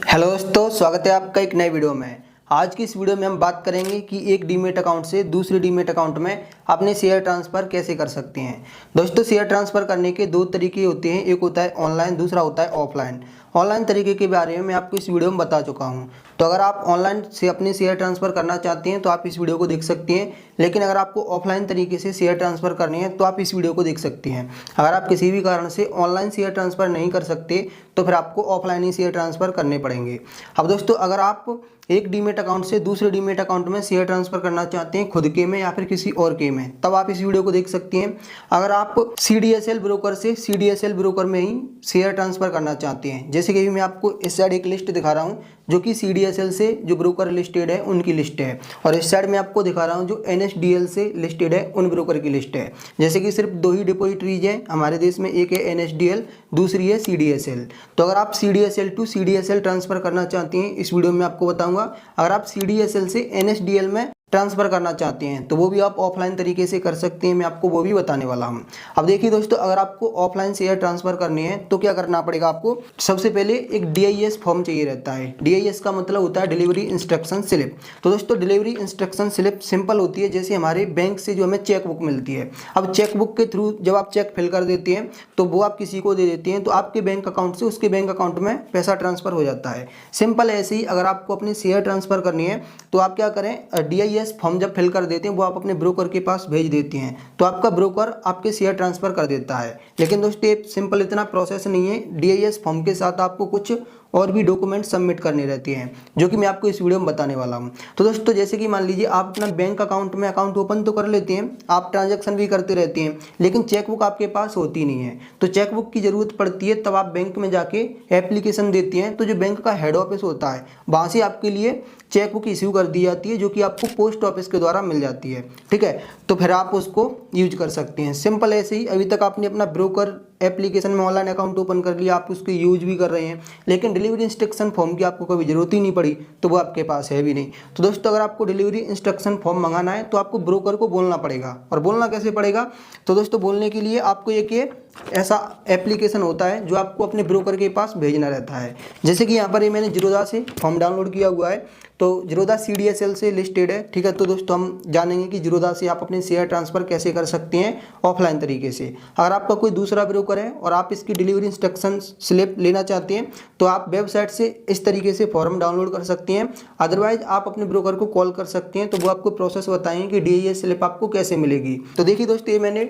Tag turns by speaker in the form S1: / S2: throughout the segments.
S1: Hello दोस्तों, स्वागत है आपका एक नए वीडियो में। आज की इस वीडियो में हम बात करेंगे कि एक डीमेट अकाउंट से दूसरे डीमेट अकाउंट में अपने शेयर ट्रांसफ़र कैसे कर सकते हैं। दोस्तों, शेयर ट्रांसफ़र करने के दो तरीके होते हैं, एक होता है ऑनलाइन, दूसरा होता है ऑफलाइन। ऑनलाइन तरीके के बारे में मैं आपको इस वीडियो में बता चुका हूं। तो अगर आप ऑनलाइन से अपने शेयर ट्रांसफ़र करना चाहते हैं तो आप इस वीडियो को देख सकते हैं, लेकिन अगर आपको ऑफलाइन तरीके से शेयर ट्रांसफ़र करनी है तो आप इस वीडियो को देख सकते हैं। अगर आप किसी भी कारण से ऑनलाइन शेयर ट्रांसफ़र नहीं कर सकते तो फिर आपको ऑफलाइन ही शेयर ट्रांसफ़र करने पड़ेंगे। अब दोस्तों, अगर आप एक डीमेट अकाउंट से दूसरे डीमेट अकाउंट में शेयर ट्रांसफर करना चाहते हैं, खुद के में या फिर किसी और के में, तब आप इस वीडियो को देख सकते हैं। अगर आप CDSL ब्रोकर से CDSL ब्रोकर में ही शेयर ट्रांसफर करना चाहते हैं, जैसे कि मैं आपको इस साइड एक लिस्ट दिखा रहा हूं जो कि CDSL से जो ब्रोकर लिस्टेड है उनकी लिस्ट है, और इस साइड में आपको दिखा रहा हूं जो NSDL से लिस्टेड है उन ब्रोकर की लिस्ट है। जैसे कि सिर्फ दो ही डिपॉजिटरीज है हमारे देश में, एक है NSDL, दूसरी है CDSL। तो अगर आप CDSL टू CDSL ट्रांसफर करना चाहते हैं, इस वीडियो में आपको बताऊंगा। अगर आप CDSL से NSDL में ट्रांसफ़र करना चाहते हैं तो वो भी आप ऑफलाइन तरीके से कर सकते हैं, मैं आपको वो भी बताने वाला हूं। अब देखिए दोस्तों, अगर आपको ऑफलाइन शेयर ट्रांसफ़र करनी है तो क्या करना पड़ेगा आपको। सबसे पहले एक DIS फॉर्म चाहिए रहता है। DIS का मतलब होता है डिलीवरी इंस्ट्रक्शन स्लिप। तो दोस्तों, डिलीवरी इंस्ट्रक्शन स्लिप सिंपल होती है, जैसे हमारे बैंक से जो हमें चेक बुक मिलती है। अब चेक बुक के थ्रू जब आप चेक फिल कर देते हैं तो वो आप किसी को दे देते हैं, तो आपके बैंक अकाउंट से उसके बैंक अकाउंट में पैसा ट्रांसफ़र हो जाता है। सिंपल ऐसे ही अगर आपको अपनी शेयर ट्रांसफ़र करनी है तो आप क्या करें, DIS फॉर्म जब फिल कर देते हैं वो आप अपने ब्रोकर के पास भेज देते हैं, तो आपका ब्रोकर आपके शेयर ट्रांसफ़र कर देता है। लेकिन दोस्तों, ये सिंपल इतना प्रोसेस नहीं है। DIS फॉर्म के साथ आपको कुछ और भी डॉक्यूमेंट सबमिट करने रहते हैं, जो कि मैं आपको इस वीडियो में बताने वाला हूं। तो दोस्तों, जैसे कि मान लीजिए आप अपना बैंक अकाउंट में अकाउंट ओपन तो कर लेते हैं, आप ट्रांजैक्शन भी करते रहते हैं, लेकिन चेकबुक आपके पास होती नहीं है। तो चेकबुक की ज़रूरत पड़ती है, तब आप बैंक में जाके एप्लीकेशन देते हैं, तो जो बैंक का हेड ऑफिस होता है वहाँ से आपके लिए चेकबुक इश्यू कर दी जाती है, जो कि आपको पोस्ट ऑफिस के द्वारा मिल जाती है। ठीक है, तो फिर आप उसको यूज कर सकते हैं। सिंपल ऐसे ही अभी तक आपने अपना ब्रोकर एप्लीकेशन में ऑनलाइन अकाउंट ओपन कर लिया, आप उसको यूज भी कर रहे हैं, लेकिन डिलीवरी इंस्ट्रक्शन फॉर्म की आपको कभी जरूरत ही नहीं पड़ी, तो वो आपके पास है भी नहीं। तो दोस्तों, अगर आपको डिलीवरी इंस्ट्रक्शन फॉर्म मंगाना है तो आपको ब्रोकर को बोलना पड़ेगा। और बोलना कैसे पड़ेगा, तो दोस्तों बोलने के लिए आपको एक ऐसा एप्लीकेशन होता है जो आपको अपने ब्रोकर के पास भेजना रहता है। जैसे कि यहाँ पर ये मैंने जीरोधा से फॉर्म डाउनलोड किया हुआ है, तो जीरोधा CDSL से लिस्टेड है। ठीक है, तो दोस्तों हम जानेंगे कि जीरोधा से आप अपने शेयर ट्रांसफ़र कैसे कर सकते हैं ऑफलाइन तरीके से। अगर आपका कोई दूसरा ब्रोकर है और आप इसकी डिलीवरी इंस्ट्रक्शन स्लिप लेना चाहते हैं तो आप वेबसाइट से इस तरीके से फॉर्म डाउनलोड कर सकते हैं। अदरवाइज आप अपने ब्रोकर को कॉल कर सकते हैं, तो वो आपको प्रोसेस बताएंगे कि DIS स्लिप आपको कैसे मिलेगी। तो देखिए दोस्तों, ये मैंने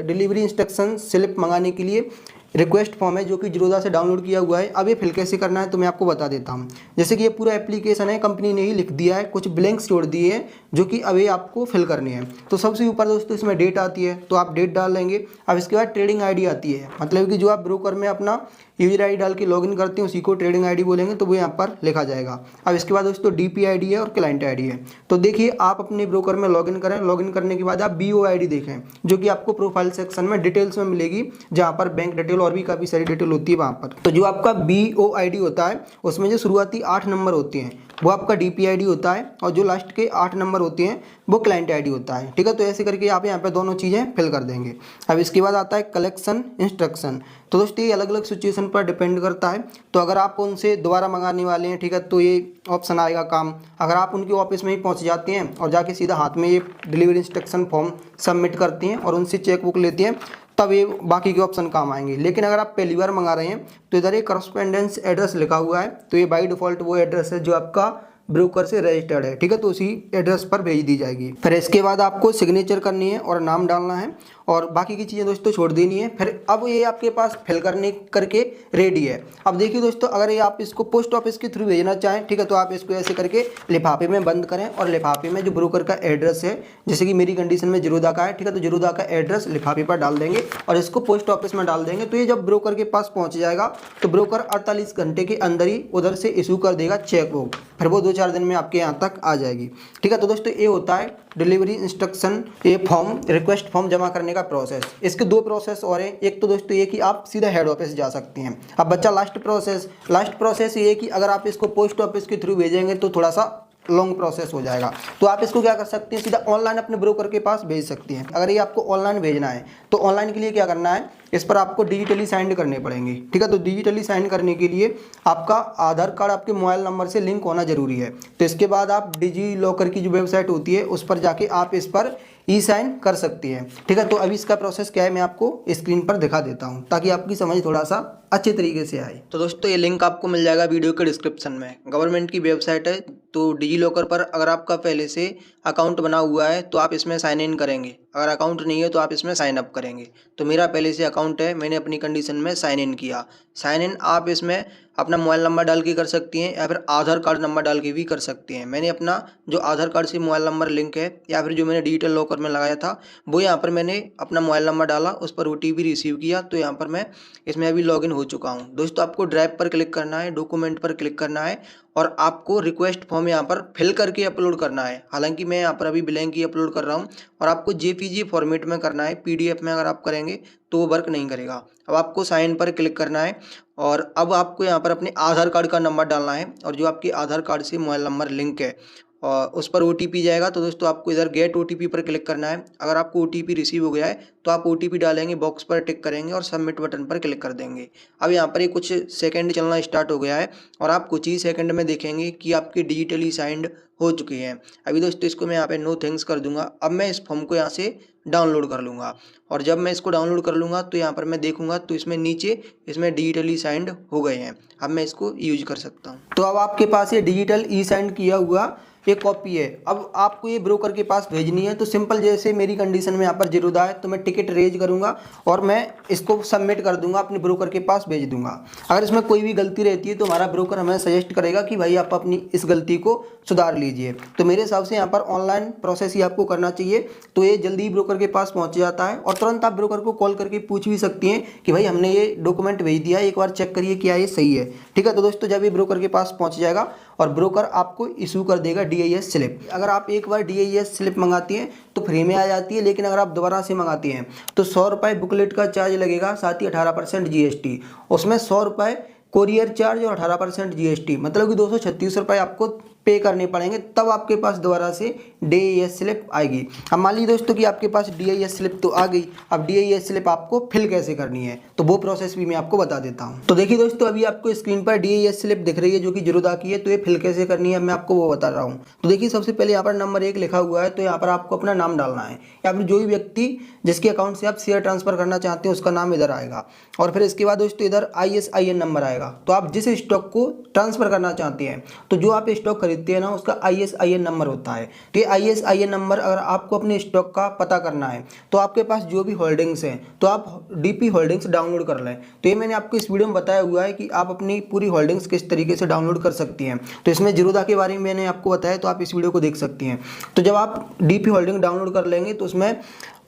S1: डिलीवरी इंस्ट्रक्शन स्लिप मंगाने के लिए रिक्वेस्ट फॉर्म है जो कि जीरोधा से डाउनलोड किया हुआ है। अब ये फिल कैसे करना है तो मैं आपको बता देता हूँ। जैसे कि ये पूरा एप्लीकेशन है, कंपनी ने ही लिख दिया है, कुछ ब्लैंक्स छोड़ दिए हैं जो कि अब ये आपको फिल करनी है। तो सबसे ऊपर दोस्तों इसमें डेट आती है, तो आप डेट डाल लेंगे। अब इसके बाद ट्रेडिंग ID आती है, मतलब कि जो आप ब्रोकर में अपना यूजर ID डाल के लॉगिन करते हैं उसी को ट्रेडिंग ID बोलेंगे, तो वो यहाँ पर लिखा जाएगा। अब इसके बाद दोस्तों DP ID है और क्लाइंट ID है। तो देखिए, आप अपने ब्रोकर में लॉगिन करें, लॉगिन करने के बाद आप BO ID देखें, जो कि आपको प्रोफाइल सेक्शन में डिटेल्स में मिलेगी, जहाँ पर बैंक डिटेल और भी काफ़ी सारी डिटेल होती है वहाँ पर। तो जो आपका BO ID होता है उसमें जो शुरुआती 8 नंबर होते हैं वो आपका DP ID होता है, और जो लास्ट के 8 नंबर होते हैं वो क्लाइंट ID होता है। ठीक है, तो ऐसे करके आप यहाँ पे दोनों चीज़ें फिल कर देंगे। अब इसके बाद आता है कलेक्शन इंस्ट्रक्शन। तो दोस्तों, ये अलग अलग सिचुएशन पर डिपेंड करता है। तो अगर आप उनसे दोबारा मंगाने वाले हैं, ठीक है, तो ये ऑप्शन आएगा काम। अगर आप उनके ऑफिस में ही पहुँच जाते हैं और जाके सीधा हाथ में ये डिलीवरी इंस्ट्रक्शन फॉर्म सबमिट करते हैं और उनसे चेकबुक लेते हैं, तब ये बाकी के ऑप्शन काम आएंगे। लेकिन अगर आप पहली बार मंगा रहे हैं तो इधर एक करस्पॉन्डेंस एड्रेस लिखा हुआ है, तो ये बाय डिफ़ॉल्ट वो एड्रेस है जो आपका ब्रोकर से रजिस्टर्ड है। ठीक है, तो उसी एड्रेस पर भेज दी जाएगी। फिर इसके बाद आपको सिग्नेचर करनी है और नाम डालना है, और बाकी की चीज़ें दोस्तों छोड़ देनी है। फिर अब ये आपके पास फिल करने करके रेडी है। अब देखिए दोस्तों, अगर ये आप इसको पोस्ट ऑफिस के थ्रू भेजना चाहें, ठीक है, तो आप इसको ऐसे करके लिफाफे में बंद करें, और लिफाफे में जो ब्रोकर का एड्रेस है, जैसे कि मेरी कंडीशन में जीरोधा का है, ठीक है, तो जीरोधा का एड्रेस लिफाफे पर डाल देंगे और इसको पोस्ट ऑफिस में डाल देंगे। तो ये जब ब्रोकर के पास पहुंच जाएगा तो ब्रोकर 48 घंटे के अंदर ही उधर से इशू कर देगा चेकबुक, फिर वो 2-4 दिन में आपके यहाँ तक आ जाएगी। ठीक है, तो दोस्तों ये होता है डिलीवरी इंस्ट्रक्शन ये फॉर्म रिक्वेस्ट फॉर्म जमा करने का प्रोसेस। इसके दो प्रोसेस और हैं। एक तो दोस्तों ये कि आप सीधा हेड ऑफिस जा सकते हैं। अब बच्चा लास्ट प्रोसेस ये है कि अगर आप इसको पोस्ट ऑफिस के थ्रू भेजेंगे तो थोड़ा सा लॉन्ग प्रोसेस हो जाएगा। तो आप इसको क्या कर सकते हैं, सीधा ऑनलाइन अपने ब्रोकर के पास भेज सकते हैं। अगर ये आपको ऑनलाइन भेजना है तो ऑनलाइन के लिए क्या करना है, इस पर आपको डिजिटली साइन करने पड़ेंगे, ठीक है। तो डिजिटली साइन करने के लिए आपका आधार कार्ड आपके मोबाइल नंबर से लिंक होना जरूरी है। तो इसके बाद आप डिजी लॉकर की जो वेबसाइट होती है उस पर जाके आप इस पर ई साइन कर सकती है, ठीक है। तो अभी इसका प्रोसेस क्या है मैं आपको स्क्रीन पर दिखा देता हूँ ताकि आपकी समझ थोड़ा सा अच्छे तरीके से आए। तो दोस्तों ये लिंक आपको मिल जाएगा वीडियो के डिस्क्रिप्शन में। गवर्नमेंट की वेबसाइट है। तो डिजी लॉकर पर अगर आपका पहले से अकाउंट बना हुआ है तो आप इसमें साइन इन करेंगे, अगर अकाउंट नहीं है तो आप इसमें साइन अप करेंगे। तो मेरा पहले से अकाउंट है, मैंने अपनी कंडीशन में साइन इन किया। साइन इन आप इसमें अपना मोबाइल नंबर डाल के कर सकती हैं या फिर आधार कार्ड नंबर डाल के भी कर सकती हैं। मैंने अपना जो आधार कार्ड से मोबाइल नंबर लिंक है या फिर जो मैंने डिजिटल लॉकर में लगाया था वो यहाँ पर मैंने अपना मोबाइल नंबर डाला, उस पर OTP रिसीव किया। तो यहाँ पर मैं इसमें अभी लॉगिन हो चुका हूँ। दोस्तों आपको ड्राइव पर क्लिक करना है, डॉक्यूमेंट पर क्लिक करना है और आपको रिक्वेस्ट फॉर्म यहाँ पर फिल करके अपलोड करना है। हालांकि मैं यहाँ पर अभी ब्लैंक ही अपलोड कर रहा हूँ और आपको JPG फॉर्मेट में करना है। PDF में अगर आप करेंगे तो वो वर्क नहीं करेगा। अब आपको साइन पर क्लिक करना है और अब आपको यहाँ पर अपने आधार कार्ड का नंबर डालना है और जो आपके आधार कार्ड से मोबाइल नंबर लिंक है और उस पर OTP जाएगा। तो दोस्तों आपको इधर गेट OTP पर क्लिक करना है। अगर आपको OTP रिसीव हो गया है तो आप OTP डालेंगे, बॉक्स पर टिक करेंगे और सबमिट बटन पर क्लिक कर देंगे। अब यहाँ पर ये कुछ सेकंड चलना स्टार्ट हो गया है और आप कुछ ही सेकंड में देखेंगे कि आपकी डिजिटली साइंड हो चुकी हैं। अभी दोस्तों इसको मैं यहाँ पे नो थैंक्स कर दूंगा। अब मैं इस फॉर्म को यहाँ से डाउनलोड कर लूँगा और जब मैं इसको डाउनलोड कर लूँगा तो यहाँ पर मैं देखूँगा तो इसमें नीचे इसमें डिजिटली साइंड हो गए हैं। अब मैं इसको यूज कर सकता हूँ। तो अब आपके पास ये डिजिटल ई साइंड किया हुआ ये कॉपी है। अब आपको ये ब्रोकर के पास भेजनी है। तो सिंपल जैसे मेरी कंडीशन में यहाँ पर जीरोदा है तो मैं टिकट रेज करूँगा और मैं इसको सबमिट कर दूंगा, अपने ब्रोकर के पास भेज दूंगा। अगर इसमें कोई भी गलती रहती है तो हमारा ब्रोकर हमें सजेस्ट करेगा कि भाई आप अपनी इस गलती को सुधार लीजिए। तो मेरे हिसाब से यहाँ पर ऑनलाइन प्रोसेस ही आपको करना चाहिए। तो ये जल्दी ही ब्रोकर के पास पहुँच जाता है और तुरंत आप ब्रोकर को कॉल करके पूछ भी सकती हैं कि भाई हमने ये डॉक्यूमेंट भेज दिया है, एक बार चेक करिए क्या ये सही है, ठीक है। तो दोस्तों जब ये ब्रोकर के पास पहुँच जाएगा और ब्रोकर आपको इशू कर देगा DIS स्लिप। अगर आप एक बार DIS स्लिप मंगाती हैं तो फ्री में आ जाती है, लेकिन अगर आप दोबारा से मंगाती हैं तो 100 रुपये बुकलेट का चार्ज लगेगा, साथ ही 18% GST, उसमें 100 रुपये कोरियर चार्ज और 18% GST, मतलब कि 236 रुपये आपको पे करने पड़ेंगे। तब आपके पास दोबारा से DIS स्लिप आएगी। अब मान लीजिए दोस्तों कि आपके पास DIS स्लिप तो आ गई, अब DIS स्लिप आपको फिल कैसे करनी है तो वो प्रोसेस भी मैं आपको बता देता हूँ। तो देखिए दोस्तों अभी आपको स्क्रीन पर DIS स्लिप दिख रही है जो कि जीरोदा की है। तो ये फिल कैसे करनी है मैं आपको वो बता रहा हूँ। तो देखिए सबसे पहले यहाँ पर नंबर 1 लिखा हुआ है, तो यहाँ पर आपको अपना नाम डालना है या फिर जो भी व्यक्ति जिसके अकाउंट से आप शेयर ट्रांसफर करना चाहते हैं उसका नाम इधर आएगा। और फिर इसके बाद दोस्तों इधर ISIN नंबर आएगा। तो आप जिस स्टॉक को ट्रांसफर करना चाहते हैं तो जो आप स्टॉक खरीदते हैं ना उसका ISIN नंबर होता है। तो ये ISIN नंबर अगर आपको अपने स्टॉक का पता करना है तो आपके पास जो भी होल्डिंग्स हैं तो आप DP होल्डिंग्स डाउनलोड कर लें। तो ये मैंने आपको इस वीडियो में बताया हुआ है कि आप अपनी पूरी होल्डिंग्स किस तरीके से डाउनलोड कर सकती हैं। तो इसमें जीरोदा के बारे में मैंने आपको बताया, तो आप इस वीडियो को देख सकती हैं। तो जब आप DP होल्डिंग डाउनलोड कर लेंगे तो उसमें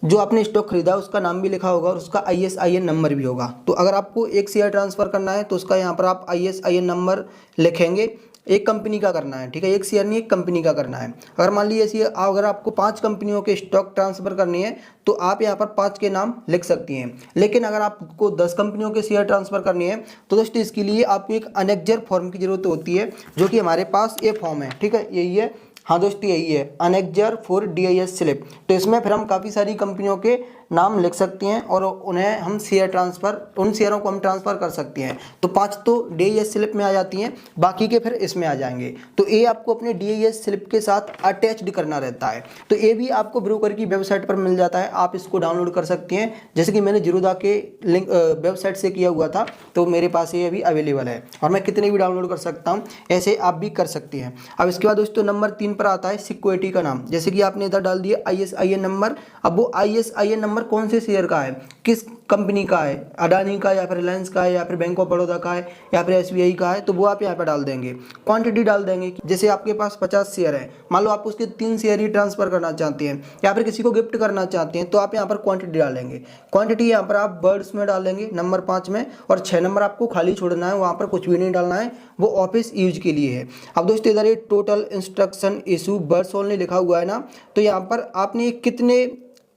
S1: जो आपने स्टॉक खरीदा उसका नाम भी लिखा होगा और उसका ISIN नंबर भी होगा। तो अगर आपको एक शेयर ट्रांसफ़र करना है तो उसका यहाँ पर आप ISIN नंबर लिखेंगे। एक कंपनी का करना है, ठीक है, एक शेयर नहीं एक कंपनी का करना है। अगर मान लीजिए ऐसी अगर आपको 5 कंपनियों के स्टॉक ट्रांसफ़र करनी है तो आप यहाँ पर 5 के नाम लिख सकती हैं। लेकिन अगर आपको 10 कंपनियों के शेयर ट्रांसफ़र करनी है तो दोस्तों इसके लिए आपको एक अनेक्जर फॉर्म की ज़रूरत होती है, जो कि हमारे पास ये फॉर्म है, ठीक है, यही है। हाँ दोस्तों यही है अनेक्जर फॉर DIS स्लिप। तो इसमें फिर हम काफ़ी सारी कंपनियों के नाम लिख सकते हैं और उन्हें हम शेयर ट्रांसफ़र उन शेयरों को हम ट्रांसफ़र कर सकते हैं। तो 5 तो DIS स्लिप में आ जाती हैं, बाकी के फिर इसमें आ जाएंगे। तो ये आपको अपने DIS स्लिप के साथ अटैच्ड करना रहता है। तो ये भी आपको ब्रोकर की वेबसाइट पर मिल जाता है, आप इसको डाउनलोड कर सकते हैं। जैसे कि मैंने जीरोदा के लिंक वेबसाइट से किया हुआ था तो मेरे पास ये अभी अवेलेबल है और मैं कितने भी डाउनलोड कर सकता हूँ, ऐसे आप भी कर सकते हैं। अब इसके बाद दोस्तों नंबर 3 पर आता है सिक्योरिटी का नाम। जैसे कि आपने इधर डाल दिया ISIN नंबर। अब वो ISIN नंबर कौन से शेयर का है, किस कंपनी का है, अडानी का या फिर रिलायंस का है या फिर बैंक ऑफ बड़ौदा का है या फिर SBI का है, तो वो आप यहाँ पर डाल देंगे। क्वांटिटी डाल देंगे, जैसे आपके पास 50 शेयर है, मान लो आप उसके 3 शेयर ही ट्रांसफर करना चाहते हैं या फिर किसी को गिफ्ट करना चाहते हैं तो आप यहाँ पर क्वांटिटी डालेंगे। क्वांटिटी यहाँ पर आप वर्ड्स में डालेंगे नंबर 5 में, और 6 नंबर आपको खाली छोड़ना है, वहाँ पर कुछ भी नहीं डालना है, वो ऑफिस यूज के लिए है। अब दोस्तों इधर ये total instruction issue words only लिखा हुआ है ना, तो यहाँ पर आपने कितने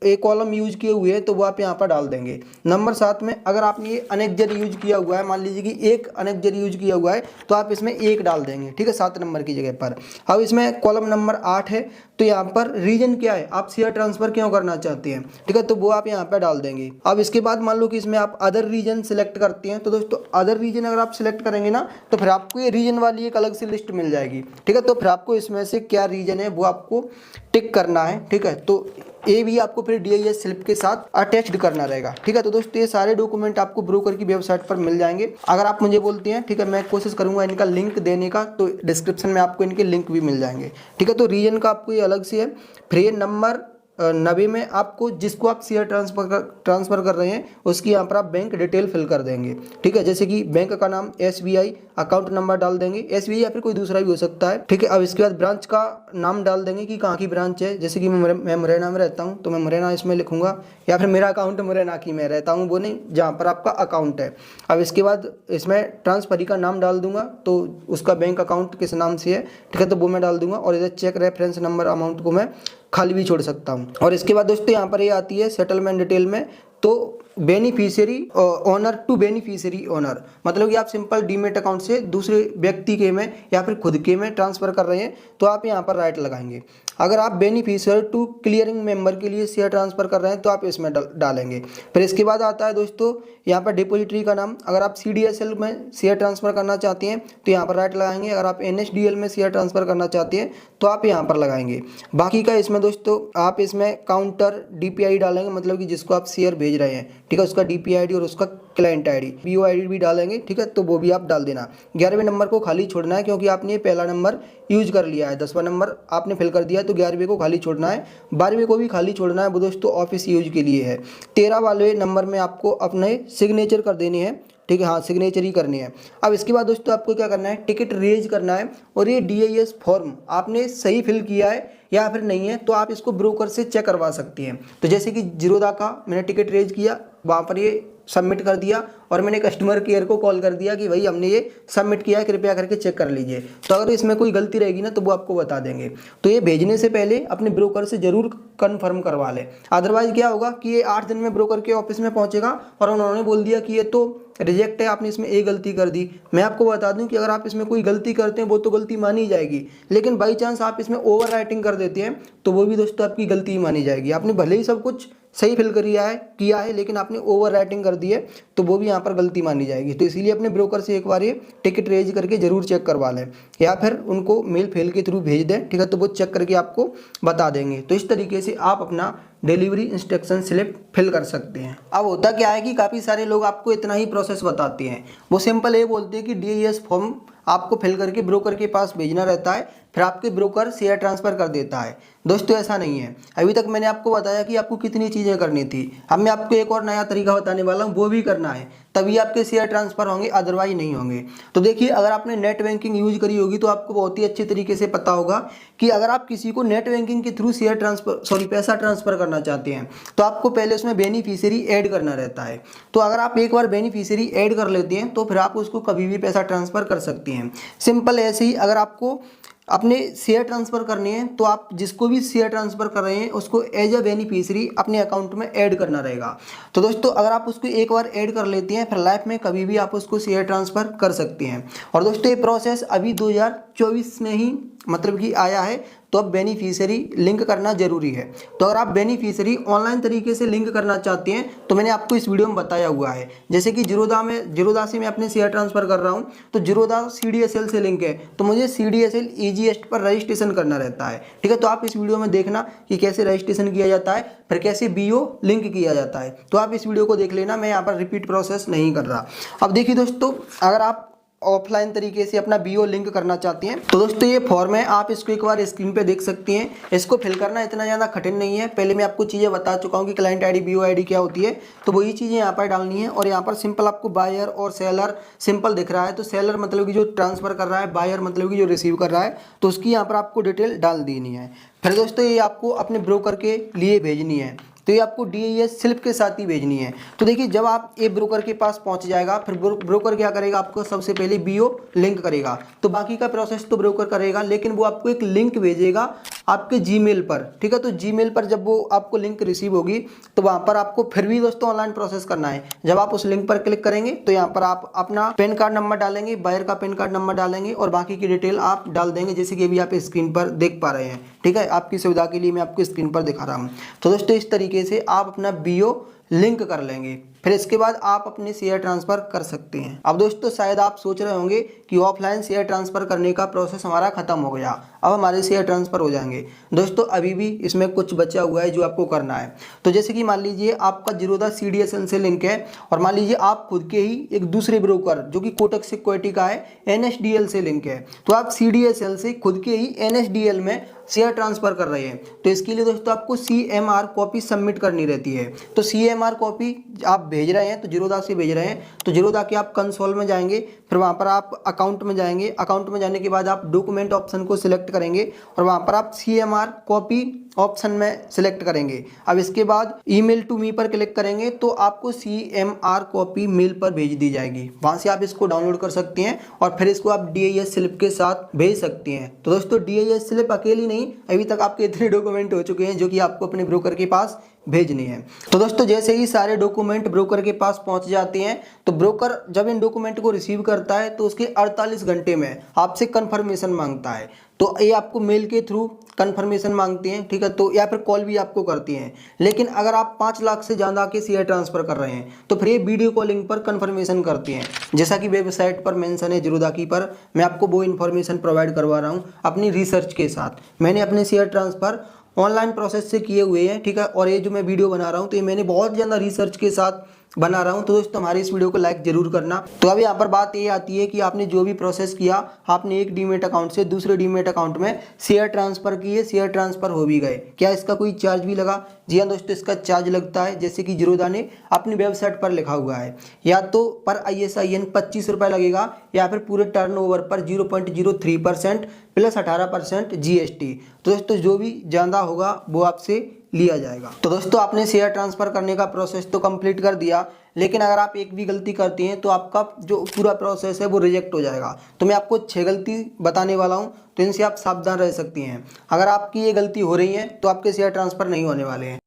S1: एक कॉलम यूज किए हुए हैं तो वो आप यहाँ पर डाल देंगे। नंबर 7 में अगर आपने ये अनेक्जर यूज किया हुआ है, मान लीजिए कि एक अनेक्जर यूज किया हुआ है तो आप इसमें 1 डाल देंगे, ठीक है, 7 नंबर की जगह पर। अब इसमें कॉलम नंबर 8 है, तो यहाँ पर रीजन क्या है, आप शेयर ट्रांसफर क्यों करना चाहते हैं, ठीक है, तो वो आप यहाँ पर डाल देंगे। अब इसके बाद मान लो कि इसमें आप अदर रीजन सिलेक्ट करते हैं, तो दोस्तों अदर रीजन अगर आप सिलेक्ट करेंगे ना तो फिर आपको ये रीजन वाली एक अलग से लिस्ट मिल जाएगी, ठीक है। तो फिर आपको इसमें से क्या रीजन है वो आपको टिक करना है, ठीक है। तो ये भी आपको फिर DIS स्लिप के साथ अटैच्ड करना रहेगा, ठीक है। तो दोस्तों ये सारे डॉक्यूमेंट आपको ब्रोकर की वेबसाइट पर मिल जाएंगे। अगर आप मुझे बोलते हैं, ठीक है, मैं कोशिश करूंगा इनका लिंक देने का, तो डिस्क्रिप्शन में आपको इनके लिंक भी मिल जाएंगे, ठीक है। तो रीजन का आपको ये अलग से है। फिर ये नंबर 90 में आपको जिसको आप शेयर ट्रांसफ़र कर रहे हैं उसकी यहाँ पर आप बैंक डिटेल फिल कर देंगे, ठीक है। जैसे कि बैंक का नाम SBI, अकाउंट नंबर डाल देंगे, SBI या फिर कोई दूसरा भी हो सकता है, ठीक है। अब इसके बाद ब्रांच का नाम डाल देंगे कि कहाँ की ब्रांच है। जैसे कि मैं मुरैना में रहता हूँ तो मैं मुरैना इसमें लिखूंगा, या फिर मेरा अकाउंट मुरैना की मैं रहता हूँ वो नहीं, जहाँ पर आपका अकाउंट है। अब इसके बाद इसमें ट्रांसफरी का नाम डाल दूंगा, तो उसका बैंक अकाउंट किस नाम से है, ठीक है, तो वो मैं डाल दूंगा। और इधर चेक रेफरेंस नंबर अमाउंट को मैं खाली भी छोड़ सकता हूँ। और इसके बाद दोस्तों यहाँ पर ये आती है सेटलमेंट डिटेल में, तो beneficiary owner to beneficiary owner, मतलब कि आप सिंपल डीमेट अकाउंट से दूसरे व्यक्ति के में या फिर खुद के में ट्रांसफ़र कर रहे हैं तो आप यहाँ पर राइट लगाएंगे। अगर आप बेनिफिशियरी टू क्लियरिंग मेंबर के लिए शेयर ट्रांसफ़र कर रहे हैं तो आप इसमें डालेंगे। फिर इसके बाद आता है दोस्तों यहाँ पर डिपॉजिटरी का नाम। अगर आप CDSL में शेयर ट्रांसफ़र करना चाहते हैं तो यहाँ पर राइट लगाएंगे। अगर आप NSDL में शेयर ट्रांसफ़र करना चाहते हैं तो आप यहाँ पर लगाएंगे। बाकी का इसमें दोस्तों आप इसमें काउंटर DPI डालेंगे, मतलब कि जिसको आप शेयर भेज रहे हैं, ठीक है, उसका DPI ID और उसका क्लाइंट ID BOID भी डालेंगे, ठीक है, तो वो भी आप डाल देना। 11वें नंबर को खाली छोड़ना है क्योंकि आपने पहला नंबर यूज कर लिया है, 10वां नंबर आपने फिल कर दिया है, तो 11वें को खाली छोड़ना है। 12वें को भी खाली छोड़ना है, वो दोस्तों ऑफिस यूज के लिए है। 13 वाले नंबर में आपको अपने सिग्नेचर कर देनी है, ठीक है, हाँ सिग्नेचर ही करनी है। अब इसके बाद दोस्तों आपको क्या करना है, टिकट रेज करना है। और ये DIS फॉर्म आपने सही फिल किया है या फिर नहीं है तो आप इसको ब्रोकर से चेक करवा सकते हैं। तो जैसे कि जीरोदा का मैंने टिकट रेज किया, वहाँ पर ये सबमिट कर दिया और मैंने कस्टमर केयर को कॉल कर दिया कि भाई हमने ये सबमिट किया है, कृपया करके चेक कर लीजिए। तो अगर इसमें कोई गलती रहेगी ना तो वो आपको बता देंगे। तो ये भेजने से पहले अपने ब्रोकर से जरूर कंफर्म करवा लें, अदरवाइज क्या होगा कि ये 8 दिन में ब्रोकर के ऑफिस में पहुंचेगा और उन्होंने बोल दिया कि ये तो रिजेक्ट है, आपने इसमें एक गलती कर दी। मैं आपको बता दूं कि अगर आप इसमें कोई गलती करते हैं वो तो गलती मानी जाएगी, लेकिन बाई चांस आप इसमें ओवर राइटिंग कर देते हैं तो वो भी दोस्तों आपकी गलती ही मानी जाएगी। आपने भले ही सब कुछ सही फिल किया है लेकिन आपने ओवर राइटिंग कर दी है तो वो भी यहाँ पर गलती मानी जाएगी। तो इसीलिए अपने ब्रोकर से एक बार ये टिकट रेज करके जरूर चेक करवा लें, या फिर उनको मेल फेल के थ्रू भेज दें, ठीक है, तो वो चेक करके आपको बता देंगे। तो इस तरीके से आप अपना डिलीवरी इंस्ट्रक्शन स्लिप फिल कर सकते हैं। अब होता क्या है कि काफ़ी सारे लोग आपको इतना ही प्रोसेस बताते हैं, वो सिंपल ये बोलते हैं कि DIS फॉर्म आपको फिल करके ब्रोकर के पास भेजना रहता है, फिर आपके ब्रोकर शेयर ट्रांसफ़र कर देता है। दोस्तों ऐसा नहीं है। अभी तक मैंने आपको बताया कि आपको कितनी चीज़ें करनी थी, अब मैं आपको एक और नया तरीका बताने वाला हूँ, वो भी करना है तभी आपके शेयर ट्रांसफ़र होंगे, अदरवाइज नहीं होंगे। तो देखिए अगर आपने नेट बैंकिंग यूज करी होगी तो आपको बहुत ही अच्छे तरीके से पता होगा कि अगर आप किसी को नेट बैंकिंग के थ्रू पैसा ट्रांसफ़र करना चाहते हैं तो आपको पहले उसमें बेनिफिशियरी ऐड करना रहता है। तो अगर आप एक बार बेनिफिशियरी ऐड कर लेते हैं तो फिर आप उसको कभी भी पैसा ट्रांसफ़र कर सकते हैं। सिंपल ऐसे ही अगर आपको अपने शेयर ट्रांसफ़र करने हैं तो आप जिसको भी शेयर ट्रांसफ़र कर रहे हैं उसको एज अ बेनिफिशियरी अपने अकाउंट में ऐड करना रहेगा। तो दोस्तों अगर आप उसको एक बार ऐड कर लेते हैं फिर लाइफ में कभी भी आप उसको शेयर ट्रांसफ़र कर सकते हैं। और दोस्तों ये प्रोसेस अभी 2024 में ही मतलब कि आया है, तो अब बेनिफिशियरी लिंक करना जरूरी है। तो अगर आप बेनिफिशियरी ऑनलाइन तरीके से लिंक करना चाहते हैं तो मैंने आपको इस वीडियो में बताया हुआ है। जैसे कि जीरोदा से मैं अपने शेयर ट्रांसफ़र कर रहा हूं तो जीरोदा CDSL से लिंक है, तो मुझे CDSL ईजीएस्ट पर रजिस्ट्रेशन करना रहता है, ठीक है। तो आप इस वीडियो में देखना कि कैसे रजिस्ट्रेशन किया जाता है, फिर कैसे BO लिंक किया जाता है, तो आप इस वीडियो को देख लेना, मैं यहाँ पर रिपीट प्रोसेस नहीं कर रहा। अब देखिए दोस्तों अगर आप ऑफलाइन तरीके से अपना BO लिंक करना चाहते हैं तो दोस्तों ये फॉर्म है, आप इसको एक बार स्क्रीन पे देख सकते हैं। इसको फिल करना इतना ज़्यादा कठिन नहीं है, पहले मैं आपको चीज़ें बता चुका हूँ कि क्लाइंट ID BOID क्या होती है, तो वही चीज़ें यहाँ पर डालनी है। और यहाँ पर सिंपल आपको बायर और सेलर सिंपल दिख रहा है, तो सेलर मतलब कि जो ट्रांसफ़र कर रहा है, बायर मतलब कि जो रिसीव कर रहा है, तो उसकी यहाँ पर आपको डिटेल डाल देनी है। फिर दोस्तों ये आपको अपने ब्रोकर के लिए भेजनी है, तो ये आपको DIS स्लिप के साथ ही भेजनी है। तो देखिए जब आप ये ब्रोकर के पास पहुंच जाएगा फिर ब्रोकर क्या करेगा, आपको सबसे पहले BO लिंक करेगा, तो बाकी का प्रोसेस तो ब्रोकर करेगा, लेकिन वो आपको एक लिंक भेजेगा आपके जीमेल पर, ठीक है। तो जीमेल पर जब वो आपको लिंक रिसीव होगी तो वहां पर आपको फिर भी दोस्तों ऑनलाइन प्रोसेस करना है। जब आप उस लिंक पर क्लिक करेंगे तो यहाँ पर आप अपना पैन कार्ड नंबर डालेंगे, बायर का पैन कार्ड नंबर डालेंगे और बाकी की डिटेल आप डाल देंगे, जैसे कि अभी आप स्क्रीन पर देख पा रहे हैं, ठीक है। आपकी सुविधा के लिए मैं आपको स्क्रीन पर दिखा रहा हूँ। तो दोस्तों इस तरीके से आप अपना बीओ लिंक कर लेंगे, फिर इसके बाद आप अपने शेयर ट्रांसफर कर सकते हैं। अब दोस्तों शायद आप सोच रहे होंगे कि ऑफलाइन शेयर ट्रांसफर करने का प्रोसेस हमारा खत्म हो गया, अब हमारे शेयर ट्रांसफर हो जाएंगे। दोस्तों अभी भी इसमें कुछ बचा हुआ है जो आपको करना है। तो जैसे कि मान लीजिए आपका जीरोधा CDSL से लिंक है और मान लीजिए आप खुद के ही एक दूसरे ब्रोकर जो कि कोटक सिक्योरिटी का है NSDL से लिंक है, तो आप CDSL से खुद के ही NSDL में शेयर ट्रांसफर कर रहे हैं। तो इसके लिए दोस्तों आपको CMR कॉपी सबमिट करनी रहती है। तो CMR कॉपी आप भेज रहे हैं तो जीरोधा से भेज रहे हैं, तो जीरोधा के आप कंसोल में जाएंगे, फिर वहां पर आप अकाउंट में जाएंगे। अकाउंट में जाने के बाद आप डॉक्यूमेंट ऑप्शन को सिलेक्ट करेंगे और वहां पर आप CMR कॉपी ऑप्शन में सिलेक्ट करेंगे। अब इसके बाद ईमेल टू मी पर क्लिक करेंगे तो आपको CMR कॉपी मेल पर भेज दी जाएगी। वहां से आप इसको डाउनलोड कर सकते हैं और फिर इसको आप DIS स्लिप के साथ भेज सकते हैं। तो दोस्तों DIS स्लिप अकेली नहीं, अभी तक आपके इतने डॉक्यूमेंट हो चुके हैं जो कि आपको अपने ब्रोकर के पास भेजनी है। तो दोस्तों जैसे ही सारे डॉक्यूमेंट ब्रोकर के पास पहुंच जाते हैं तो ब्रोकर जब इन डॉक्यूमेंट को रिसीव करता है तो उसके 48 घंटे में आपसे कंफर्मेशन मांगता है। तो ये आपको मेल के थ्रू कंफर्मेशन मांगते हैं, ठीक है, तो या फिर कॉल भी आपको करती हैं। लेकिन अगर आप 5 लाख से ज़्यादा के शेयर ट्रांसफर कर रहे हैं तो फिर ये वीडियो कॉलिंग पर कंफर्मेशन करती हैं, जैसा कि वेबसाइट पर मेंशन है जीरोधा की पर। मैं आपको वो इन्फॉर्मेशन प्रोवाइड करवा रहा हूँ अपनी रिसर्च के साथ। मैंने अपने शेयर ट्रांसफर ऑनलाइन प्रोसेस से किए हुए हैं, ठीक है, और ये जो मैं वीडियो बना रहा हूँ तो ये मैंने बहुत ज़्यादा रिसर्च के साथ बना रहा हूं। तो दोस्तों हमारे इस वीडियो को लाइक जरूर करना। तो अब यहाँ पर बात ये आती है कि आपने जो भी प्रोसेस किया, आपने एक डीमेट अकाउंट से दूसरे डीमेट अकाउंट में शेयर ट्रांसफर किए, शेयर ट्रांसफर हो भी गए, क्या इसका कोई चार्ज भी लगा? जी हाँ दोस्तों, इसका चार्ज लगता है, जैसे कि जीरोधा ने अपनी वेबसाइट पर लिखा हुआ है। या तो पर ISIN 25 रुपये लगेगा या फिर पूरे टर्नओवर पर 0.03% प्लस 18% GST। तो दोस्तों जो भी ज़्यादा होगा वो आपसे लिया जाएगा। तो दोस्तों आपने शेयर ट्रांसफर करने का प्रोसेस तो कंप्लीट कर दिया, लेकिन अगर आप एक भी गलती करती हैं तो आपका जो पूरा प्रोसेस है वो रिजेक्ट हो जाएगा। तो मैं आपको 6 गलती बताने वाला हूं, तो इनसे आप सावधान रह सकती हैं। अगर आपकी ये गलती हो रही है तो आपके शेयर ट्रांसफर नहीं होने वाले हैं।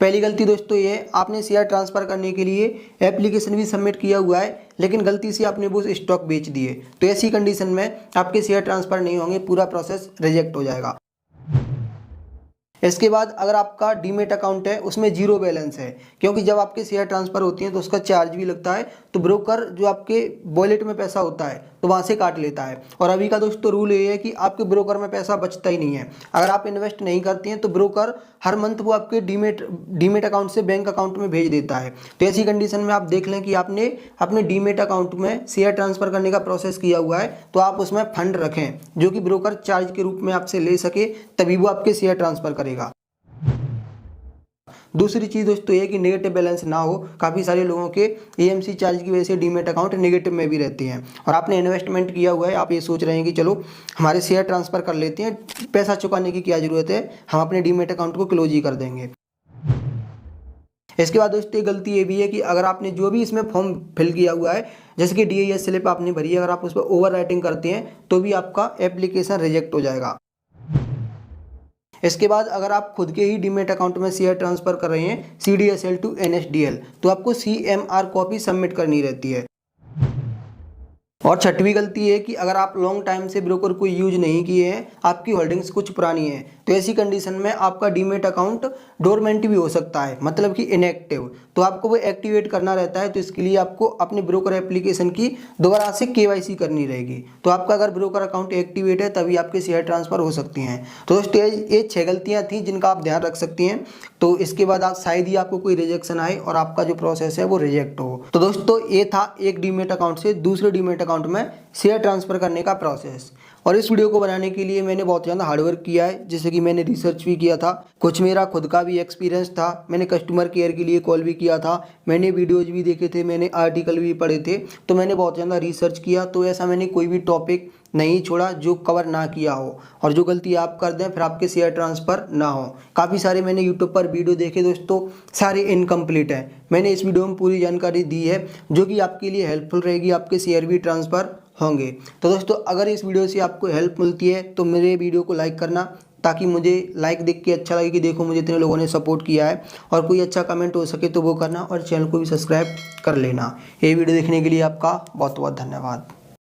S1: पहली गलती दोस्तों ये, आपने शेयर ट्रांसफर करने के लिए एप्लीकेशन भी सबमिट किया हुआ है लेकिन गलती से आपने वो स्टॉक बेच दिए, तो ऐसी कंडीशन में आपके शेयर ट्रांसफर नहीं होंगे, पूरा प्रोसेस रिजेक्ट हो जाएगा। इसके बाद अगर आपका डीमेट अकाउंट है उसमें जीरो बैलेंस है, क्योंकि जब आपके शेयर ट्रांसफर होती हैं तो उसका चार्ज भी लगता है, तो ब्रोकर जो आपके वॉलेट में पैसा होता है तो वहाँ से काट लेता है। और अभी का दोस्तों रूल ये है कि आपके ब्रोकर में पैसा बचता ही नहीं है। अगर आप इन्वेस्ट नहीं करती हैं तो ब्रोकर हर मंथ वो आपके डीमेट अकाउंट से बैंक अकाउंट में भेज देता है। तो ऐसी कंडीशन में आप देख लें कि आपने अपने डीमेट अकाउंट में शेयर ट्रांसफर करने का प्रोसेस किया हुआ है, तो आप उसमें फंड रखें जो कि ब्रोकर चार्ज के रूप में आपसे ले सके, तभी वो आपके शेयर ट्रांसफर करेगा। दूसरी चीज़ दोस्तों ये कि नेगेटिव बैलेंस ना हो। काफ़ी सारे लोगों के AMC चार्ज की वजह से डीमेट अकाउंट नेगेटिव में भी रहते हैं और आपने इन्वेस्टमेंट किया हुआ है, आप ये सोच रहे हैं कि चलो हमारे शेयर ट्रांसफ़र कर लेते हैं, पैसा चुकाने की क्या ज़रूरत है, हम अपने डीमेट अकाउंट को क्लोज ही कर देंगे। इसके बाद दोस्तों एक गलती ये भी है कि अगर आपने जो भी इसमें फॉर्म फिल किया हुआ है, जैसे कि DIS स्लिप आपने भरी है, अगर आप उस पर ओवर राइटिंग करते हैं तो भी आपका एप्लीकेशन रिजेक्ट हो जाएगा। इसके बाद अगर आप खुद के ही डीमेट अकाउंट में शेयर ट्रांसफर कर रहे हैं CDSL टू NSDL, तो आपको CMR कॉपी सबमिट करनी रहती है। और छठवीं गलती है कि अगर आप लॉन्ग टाइम से ब्रोकर को यूज नहीं किए हैं, आपकी होल्डिंग्स कुछ पुरानी है, तो ऐसी कंडीशन में आपका डीमेट अकाउंट डोरमेंट भी हो सकता है, मतलब कि इनएक्टिव। तो आपको वो एक्टिवेट करना रहता है, तो इसके लिए आपको अपने ब्रोकर एप्लीकेशन की दोबारा से KYC करनी रहेगी। तो आपका अगर ब्रोकर अकाउंट एक्टिवेट है तभी आपके शेयर ट्रांसफर हो सकती हैं। तो दोस्तों ये 6 गलतियाँ थी जिनका आप ध्यान रख सकती हैं। तो इसके बाद आप शायद ही आपको कोई रिजेक्शन आए और आपका जो प्रोसेस है वो रिजेक्ट हो। तो दोस्तों ये था एक डीमेट अकाउंट से दूसरे डीमेट अकाउंट में शेयर ट्रांसफर करने का प्रोसेस। और इस वीडियो को बनाने के लिए मैंने बहुत ज़्यादा हार्डवर्क किया है, जैसे कि मैंने रिसर्च भी किया था, कुछ मेरा खुद का भी एक्सपीरियंस था, मैंने कस्टमर केयर के लिए कॉल भी किया था, मैंने वीडियोज़ भी देखे थे, मैंने आर्टिकल भी पढ़े थे, तो मैंने बहुत ज़्यादा रिसर्च किया। तो ऐसा मैंने कोई भी टॉपिक नहीं छोड़ा जो कवर ना किया हो, और जो गलती आप कर दें फिर आपके शेयर ट्रांसफ़र ना हो। काफ़ी सारे मैंने यूट्यूब पर वीडियो देखे दोस्तों, सारे इनकम्प्लीट हैं। मैंने इस वीडियो में पूरी जानकारी दी है जो कि आपके लिए हेल्पफुल रहेगी, आपके शेयर भी ट्रांसफ़र होंगे। तो दोस्तों अगर इस वीडियो से आपको हेल्प मिलती है तो मेरे वीडियो को लाइक करना, ताकि मुझे लाइक देख के अच्छा लगे कि देखो मुझे इतने लोगों ने सपोर्ट किया है। और कोई अच्छा कमेंट हो सके तो वो करना, और चैनल को भी सब्सक्राइब कर लेना। ये वीडियो देखने के लिए आपका बहुत बहुत धन्यवाद।